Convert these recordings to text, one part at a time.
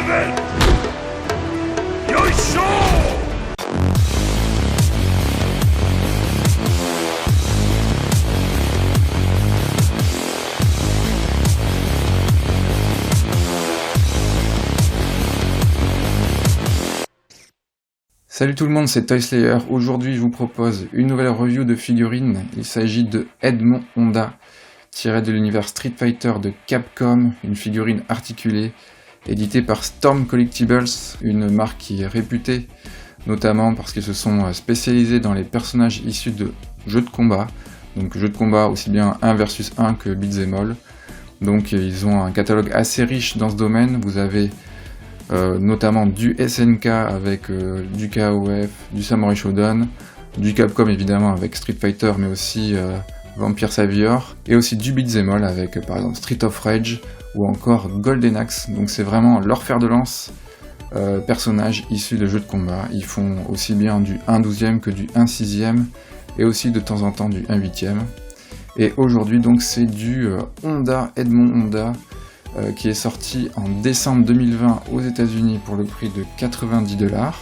level! Yoisho! Salut tout le monde, c'est Toyslayer. Aujourd'hui, je vous propose une nouvelle review de figurines. Il s'agit de Edmond Honda, tiré de l'univers Street Fighter de Capcom, une figurine articulée, éditée par Storm Collectibles, une marque qui est réputée, notamment parce qu'ils se sont spécialisés dans les personnages issus de jeux de combat, donc jeux de combat aussi bien 1 versus 1 que Beat'em All. Donc ils ont un catalogue assez riche dans ce domaine. Vous avez notamment du SNK avec du KOF, du Samurai Shodown, du Capcom évidemment avec Street Fighter mais aussi Vampire Savior, et aussi du Beat'em All avec par exemple Street of Rage ou encore Golden Axe. Donc c'est vraiment leur fer de lance, personnages issus de jeux de combat. Ils font aussi bien du 1/12e que du 1/6e et aussi de temps en temps du 1/8e. Et aujourd'hui donc c'est du Edmond Honda, qui est sorti en décembre 2020 aux États-Unis pour le prix de 90$.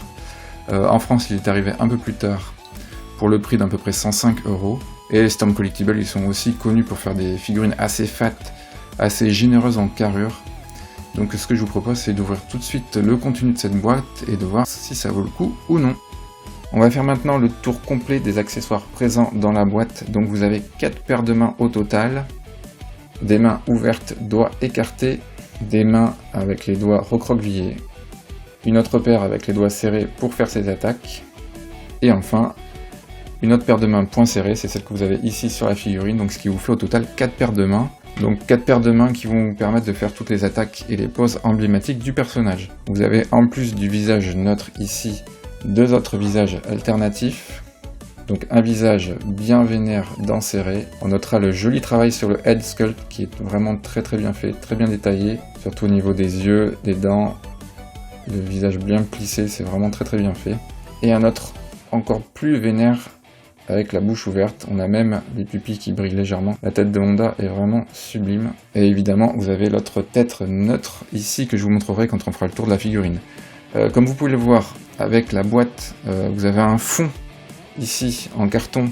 En France, il est arrivé un peu plus tard pour le prix d'à peu près 105€. Et les Storm Collectibles, ils sont aussi connus pour faire des figurines assez fat, assez généreuses en carrure. Donc ce que je vous propose, c'est d'ouvrir tout de suite le contenu de cette boîte et de voir si ça vaut le coup ou non. On va faire maintenant le tour complet des accessoires présents dans la boîte. Donc vous avez 4 paires de mains au total. Des mains ouvertes, doigts écartés, des mains avec les doigts recroquevillés, une autre paire avec les doigts serrés pour faire ses attaques, et enfin, une autre paire de mains poings serrés, c'est celle que vous avez ici sur la figurine, donc ce qui vous fait au total 4 paires de mains. Donc 4 paires de mains qui vont vous permettre de faire toutes les attaques et les poses emblématiques du personnage. Vous avez en plus du visage neutre ici, 2 autres visages alternatifs. Donc un visage bien vénère, dents serrées. On notera le joli travail sur le head sculpt qui est vraiment très bien fait, très bien détaillé, surtout au niveau des yeux, des dents, le visage bien plissé, c'est vraiment très bien fait. Et un autre encore plus vénère avec la bouche ouverte, on a même les pupilles qui brillent légèrement. La tête de Honda est vraiment sublime. Et évidemment, vous avez l'autre tête neutre ici que je vous montrerai quand on fera le tour de la figurine. Comme vous pouvez le voir avec la boîte, vous avez un fond ici en carton,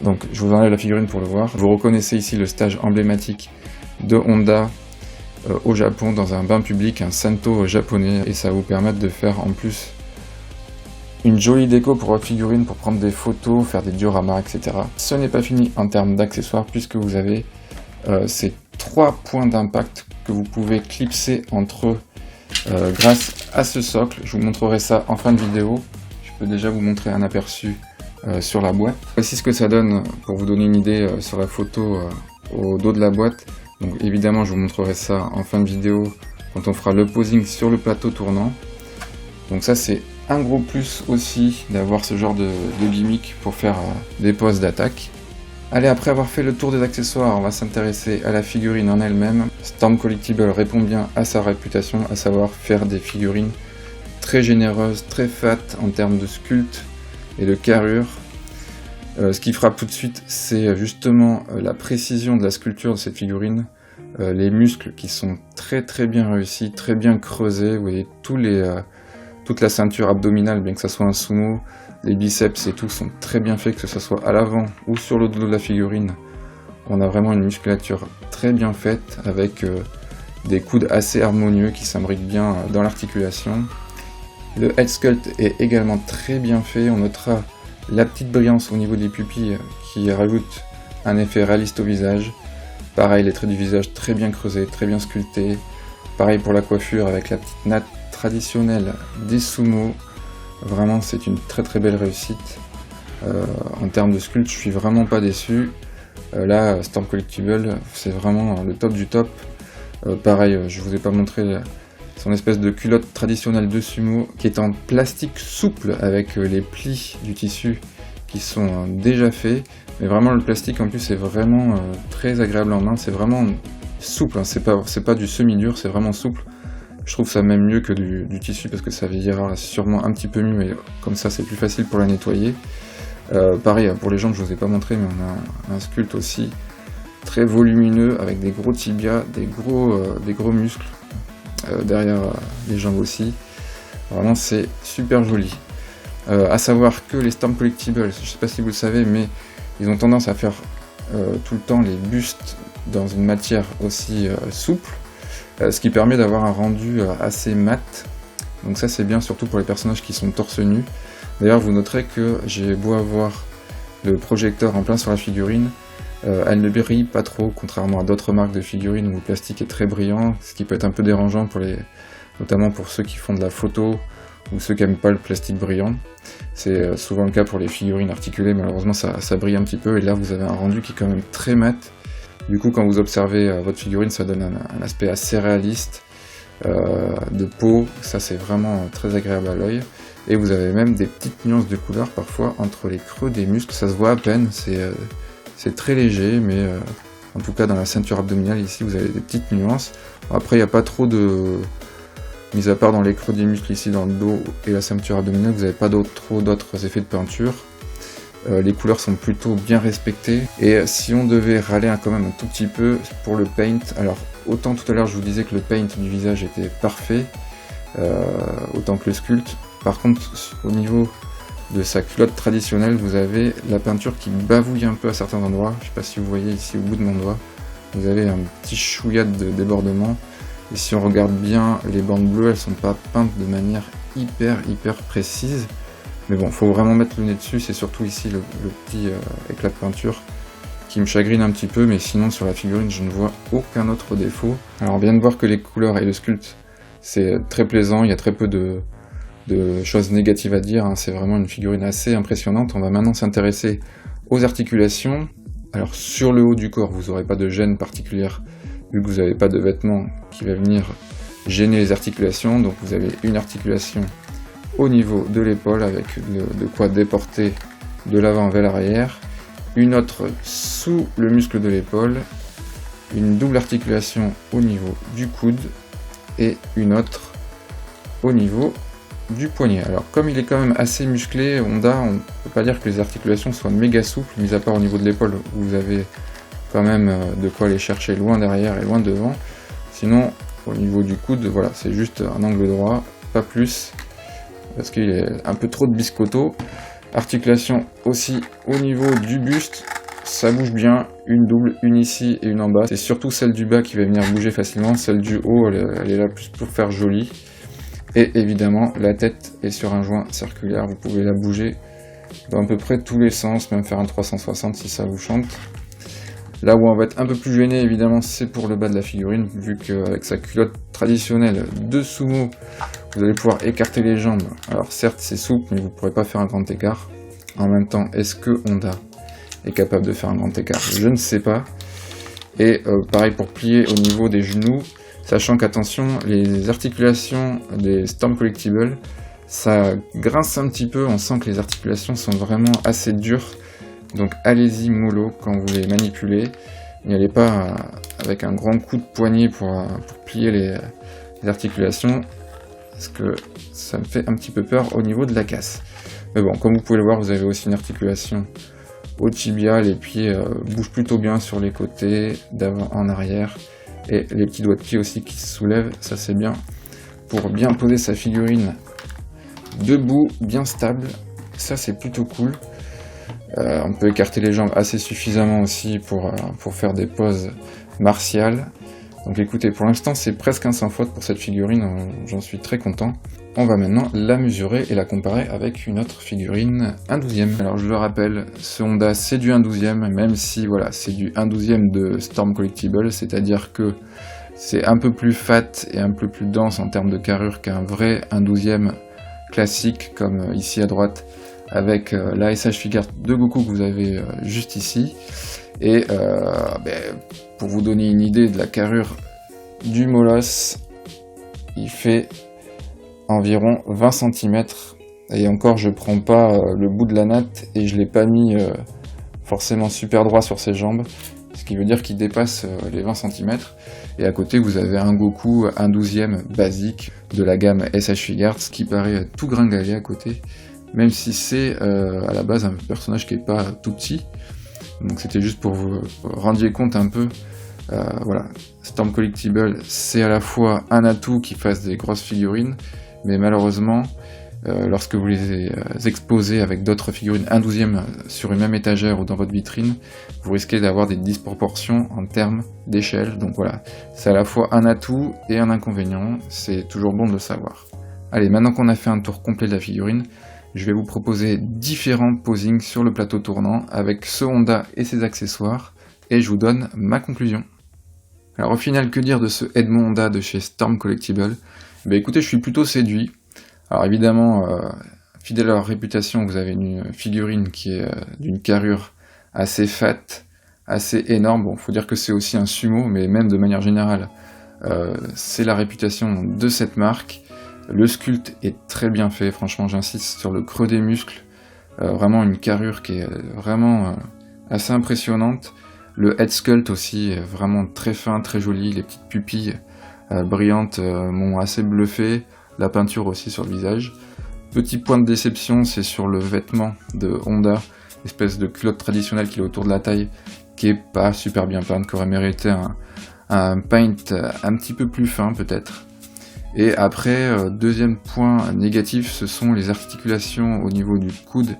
donc je vous enlève la figurine pour le voir. Vous reconnaissez ici le stage emblématique de Honda au Japon dans un bain public, un Santo japonais, et ça va vous permettre de faire en plus une jolie déco pour votre figurine, pour prendre des photos, faire des dioramas, etc. Ce n'est pas fini en termes d'accessoires puisque vous avez ces 3 points d'impact que vous pouvez clipser entre eux grâce à ce socle. Je vous montrerai ça en fin de vidéo. Je peux déjà vous montrer un aperçu sur la boîte. Voici ce que ça donne pour vous donner une idée sur la photo au dos de la boîte. Donc évidemment je vous montrerai ça en fin de vidéo quand on fera le posing sur le plateau tournant. Donc ça c'est un gros plus aussi d'avoir ce genre de gimmick pour faire des poses d'attaque. Allez, après avoir fait le tour des accessoires, on va s'intéresser à la figurine en elle-même. Storm Collectibles répond bien à sa réputation, à savoir faire des figurines très généreuses, très fat en termes de sculpte et de carrure. Ce qui frappe tout de suite, c'est justement la précision de la sculpture de cette figurine, les muscles qui sont très bien réussis, très bien creusés. Vous voyez toute la ceinture abdominale, bien que ce soit un sumo, les biceps et tout sont très bien faits, que ce soit à l'avant ou sur le dos de la figurine. On a vraiment une musculature très bien faite avec des coudes assez harmonieux qui s'imbriquent bien dans l'articulation. Le head sculpt est également très bien fait, on notera la petite brillance au niveau des pupilles qui rajoute un effet réaliste au visage. Pareil, les traits du visage très bien creusés, très bien sculptés. Pareil pour la coiffure avec la petite natte traditionnelle des sumo. Vraiment, c'est une très belle réussite. En termes de sculpte, je suis vraiment pas déçu. Là, Storm Collectibles, c'est vraiment le top du top. Pareil, je vous ai pas montré son espèce de culotte traditionnelle de sumo qui est en plastique souple avec les plis du tissu qui sont déjà faits. Mais vraiment le plastique en plus est vraiment très agréable en main, c'est vraiment souple, hein. C'est pas du semi-dur, c'est vraiment souple. Je trouve ça même mieux que du tissu parce que ça vieillira sûrement un petit peu mieux et comme ça c'est plus facile pour la nettoyer. Pareil pour les jambes, je vous ai pas montré, mais on a un sculpte aussi très volumineux avec des gros tibias, des gros muscles, derrière les jambes aussi. Vraiment c'est super joli. À savoir que les Storm Collectibles, je sais pas si vous le savez, mais ils ont tendance à faire tout le temps les bustes dans une matière aussi souple, ce qui permet d'avoir un rendu assez mat. Donc ça c'est bien, surtout pour les personnages qui sont torse nu. D'ailleurs vous noterez que j'ai beau avoir le projecteur en plein sur la figurine, elle ne brille pas trop, contrairement à d'autres marques de figurines où le plastique est très brillant, ce qui peut être un peu dérangeant notamment pour ceux qui font de la photo ou ceux qui n'aiment pas le plastique brillant. C'est souvent le cas pour les figurines articulées, malheureusement ça brille un petit peu, et là vous avez un rendu qui est quand même très mat. Du coup quand vous observez votre figurine, ça donne un aspect assez réaliste de peau, ça c'est vraiment très agréable à l'œil. Et vous avez même des petites nuances de couleur parfois entre les creux des muscles, ça se voit à peine, c'est très léger, mais en tout cas dans la ceinture abdominale ici vous avez des petites nuances. Après il n'y a pas trop de... mis à part dans les creux des muscles ici dans le dos et la ceinture abdominale, vous n'avez pas trop d'autres effets de peinture. Les couleurs sont plutôt bien respectées, et si on devait râler quand même un tout petit peu pour le paint, alors autant tout à l'heure je vous disais que le paint du visage était parfait, autant que le sculpte. Par contre, au niveau de sa culotte traditionnelle, vous avez la peinture qui bavouille un peu à certains endroits. Je ne sais pas si vous voyez ici au bout de mon doigt, vous avez un petit chouïa de débordement. Et si on regarde bien, les bandes bleues, elles sont pas peintes de manière hyper précise. Mais bon, faut vraiment mettre le nez dessus, c'est surtout ici le petit éclat de peinture qui me chagrine un petit peu, mais sinon sur la figurine, je ne vois aucun autre défaut. Alors on vient de voir que les couleurs et le sculpte, c'est très plaisant, il y a très peu de choses négatives à dire, hein. C'est vraiment une figurine assez impressionnante. On va maintenant s'intéresser aux articulations. Alors sur le haut du corps, vous n'aurez pas de gêne particulière, vu que vous n'avez pas de vêtements qui va venir gêner les articulations. Donc vous avez une articulation au niveau de l'épaule avec de quoi déporter de l'avant vers l'arrière, une autre sous le muscle de l'épaule, une double articulation au niveau du coude et une autre au niveau du poignet. Alors comme il est quand même assez musclé, Honda, on ne peut pas dire que les articulations soient méga souples, mis à part au niveau de l'épaule où vous avez quand même de quoi aller chercher loin derrière et loin devant. Sinon au niveau du coude, voilà, c'est juste un angle droit, pas plus, parce qu'il y a un peu trop de biscotto. Articulation aussi au niveau du buste, ça bouge bien, une double, une ici et une en bas. C'est surtout celle du bas qui va venir bouger facilement, celle du haut elle est là plus pour faire joli. Et évidemment la tête est sur un joint circulaire, vous pouvez la bouger dans à peu près tous les sens, même faire un 360 si ça vous chante. Là où on va être un peu plus gêné évidemment, c'est pour le bas de la figurine, vu qu'avec sa culotte traditionnelle de sumo, vous allez pouvoir écarter les jambes. Alors certes c'est souple, mais vous ne pourrez pas faire un grand écart. En même temps, est-ce que Honda est capable de faire un grand écart? Je ne sais pas. Et pareil pour plier au niveau des genoux, sachant qu'attention, les articulations des Storm Collectibles, ça grince un petit peu, on sent que les articulations sont vraiment assez dures. Donc allez-y mollo quand vous les manipulez, n'y allez pas avec un grand coup de poignet pour plier les articulations, parce que ça me fait un petit peu peur au niveau de la casse. Mais bon, comme vous pouvez le voir, vous avez aussi une articulation au tibia, les pieds bougent plutôt bien sur les côtés, d'avant en arrière, et les petits doigts de pied aussi qui se soulèvent, ça c'est bien pour bien poser sa figurine debout, bien stable, ça c'est plutôt cool. On peut écarter les jambes assez suffisamment aussi pour faire des poses martiales. Donc écoutez, pour l'instant c'est presque un sans faute pour cette figurine, j'en suis très content. On va maintenant la mesurer et la comparer avec une autre figurine 1/12e. Alors je le rappelle, ce Honda c'est du 1/12e, même si voilà, c'est du 1/12e de Storm Collectible, c'est-à-dire que c'est un peu plus fat et un peu plus dense en termes de carrure qu'un vrai 1/12e classique, comme ici à droite, avec la SH Figure de Goku que vous avez juste ici. Et pour vous donner une idée de la carrure du molosse, il fait environ 20 cm. Et encore, je prends pas le bout de la natte et je l'ai pas mis forcément super droit sur ses jambes, ce qui veut dire qu'il dépasse les 20 cm. Et à côté, vous avez un Goku 1/12e basique de la gamme SH Figure, ce qui paraît tout gringalet à côté, même si c'est à la base un personnage qui est pas tout petit. Donc c'était juste pour vous rendiez compte un peu Voilà, Storm Collectible, c'est à la fois un atout qui fasse des grosses figurines, mais malheureusement, lorsque vous les exposez avec d'autres figurines 1/12 sur une même étagère ou dans votre vitrine, vous risquez d'avoir des disproportions en termes d'échelle. Donc voilà, c'est à la fois un atout et un inconvénient, c'est toujours bon de le savoir. Allez, maintenant qu'on a fait un tour complet de la figurine, je vais vous proposer différents posings sur le plateau tournant avec ce Honda et ses accessoires, et je vous donne ma conclusion. Alors au final, que dire de ce Edmond Honda de chez Storm Collectible? Écoutez, je suis plutôt séduit. Alors évidemment, fidèle à leur réputation, vous avez une figurine qui est d'une carrure assez fat, assez énorme. Bon, faut dire que c'est aussi un sumo, mais même de manière générale, c'est la réputation de cette marque. Le sculpte est très bien fait, franchement j'insiste sur le creux des muscles. Vraiment une carrure qui est vraiment assez impressionnante. Le head sculpt aussi est vraiment très fin, très joli. Les petites pupilles brillantes m'ont assez bluffé. La peinture aussi sur le visage. Petit point de déception, c'est sur le vêtement de Honda, espèce de culotte traditionnelle qui est autour de la taille, qui est pas super bien peinte, qui aurait mérité un paint un petit peu plus fin peut-être. Et après, deuxième point négatif, ce sont les articulations au niveau du coude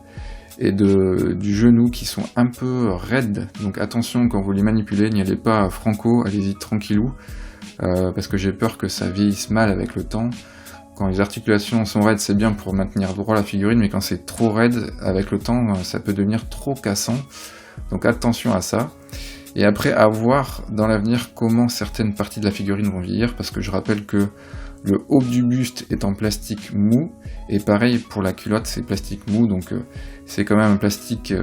et du genou qui sont un peu raides. Donc attention quand vous les manipulez, n'y allez pas franco, allez-y tranquillou, parce que j'ai peur que ça vieillisse mal avec le temps. Quand les articulations sont raides, c'est bien pour maintenir droit la figurine, mais quand c'est trop raide, avec le temps, ça peut devenir trop cassant. Donc attention à ça. Et après, à voir dans l'avenir comment certaines parties de la figurine vont vieillir, parce que je rappelle que le haut du buste est en plastique mou, et pareil pour la culotte, c'est plastique mou, donc c'est quand même un plastique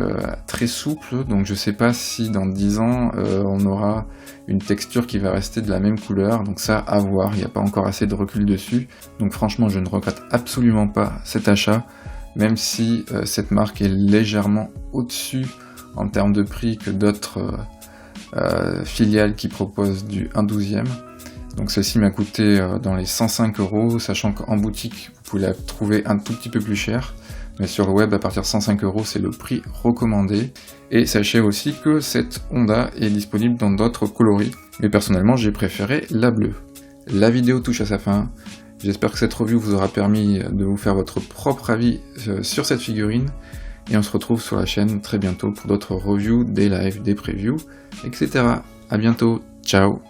très souple, donc je sais pas si dans 10 ans, on aura une texture qui va rester de la même couleur, donc ça à voir, il n'y a pas encore assez de recul dessus, donc franchement je ne regrette absolument pas cet achat, même si cette marque est légèrement au-dessus en termes de prix que d'autres filiales qui proposent du 1/12. Donc celle-ci m'a coûté dans les 105 €, sachant qu'en boutique vous pouvez la trouver un tout petit peu plus chère, mais sur le web à partir de 105 € c'est le prix recommandé. Et sachez aussi que cette Honda est disponible dans d'autres coloris, mais personnellement j'ai préféré la bleue. La vidéo touche à sa fin, j'espère que cette review vous aura permis de vous faire votre propre avis sur cette figurine, et on se retrouve sur la chaîne très bientôt pour d'autres reviews, des lives, des previews, etc. A bientôt, ciao.